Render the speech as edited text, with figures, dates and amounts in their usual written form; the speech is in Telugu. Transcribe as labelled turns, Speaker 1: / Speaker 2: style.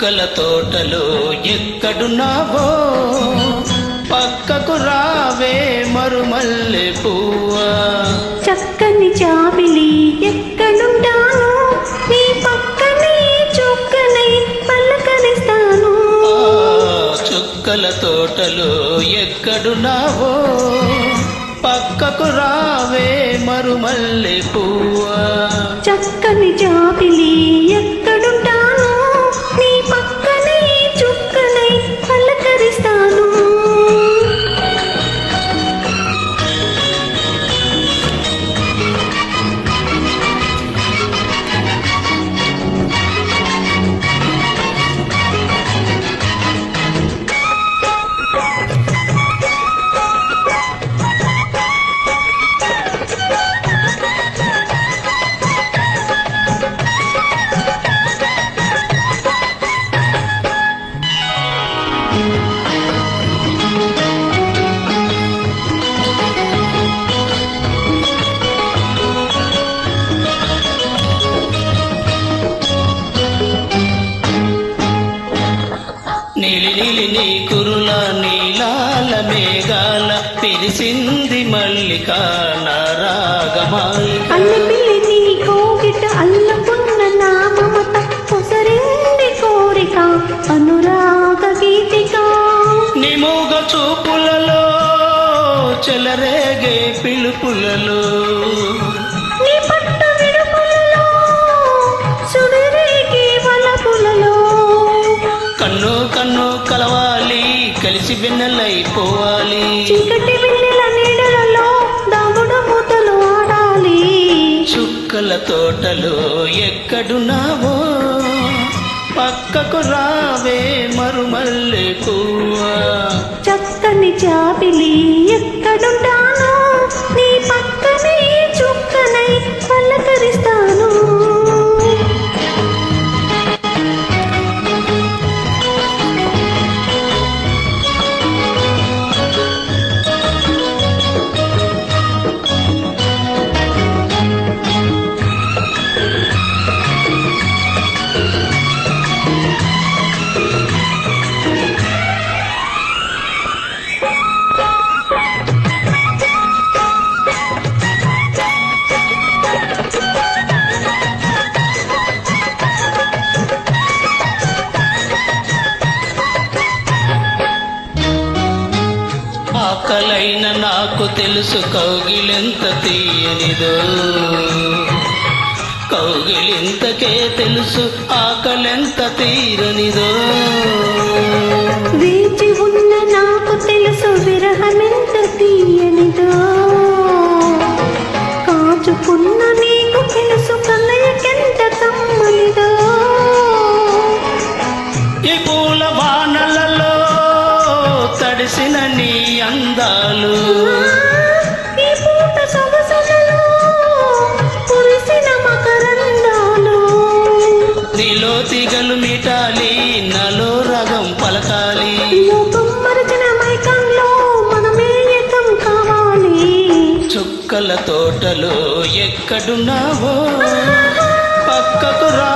Speaker 1: చుక్కల తోటలో ఎక్కడున్నావో పక్కకు రావే మరుమల్లె పువ్వా.
Speaker 2: చక్కని జాబిలి ఎక్కడుంటాను నీ పక్కనే చుక్కనై పలకరిస్తాను.
Speaker 1: చుక్కల తోటలో ఎక్కడున్నావో పక్కకు రావే మరుమల్లె పువ్వా.
Speaker 2: చక్కని జాబిలి ఎక్కడుంటాను నీ పక్కనే చుక్కనై పలకరిస్తాను.
Speaker 1: నీలి నీలి నీ కురుల నీలాల మేఘాల పిలిసింది మల్లిక నారాగమాలిక.
Speaker 2: అల్లపిల్లి నీ కోగిట అల్లకున్న నా మమత పొసరింది కోరిక అనురాగ గీతిక.
Speaker 1: నీ మూగ చూపులలో చెలరేగే పిలుపులలో
Speaker 2: నీ పట్టు విడుపులలో సుడిరేగే వలపులలో
Speaker 1: కన్ను కన్ను కలవాలి కలిసి వెన్నెలైపోవాలి.
Speaker 2: చీకటి వెన్నెల నీడలలో దాగుడు మూతలు ఆడాలి.
Speaker 1: చుక్కల తోటలో ఎక్కడున్నావో పక్కకు రావే మరుమల్లె పువ్వా.
Speaker 2: చక్కని జాబిలి ఎక్కడుంటాను నీ పక్కనే చుక్కనై పలకరిస్తాను.
Speaker 1: ఆకలైన నాకు తెలుసు కౌగిలెంత తీయనిదో, కౌగిలింతకే తెలుసు ఆకలెంత తీరనిదో.
Speaker 2: వేచి ఉన్న నాకు తెలుసు విరహమెంత తీయనిదో, కాచుకున్న నీకు తెలుసు కలయకెంత కమ్మనిదో.
Speaker 1: ఈ పూల వానలలో తడిసిన నీ అందాలు,
Speaker 2: ఈ పూట సొగసులలో కురిసిన మకరందాలు.
Speaker 1: నీలో తీగలు మీటాలి నాలో రగం పలకాలి.
Speaker 2: లోకం మరచిన మైకంలో మనమే ఏకం కావాలి.
Speaker 1: చుక్కల తోటలో ఎక్కడున్నావో పక్కకు రా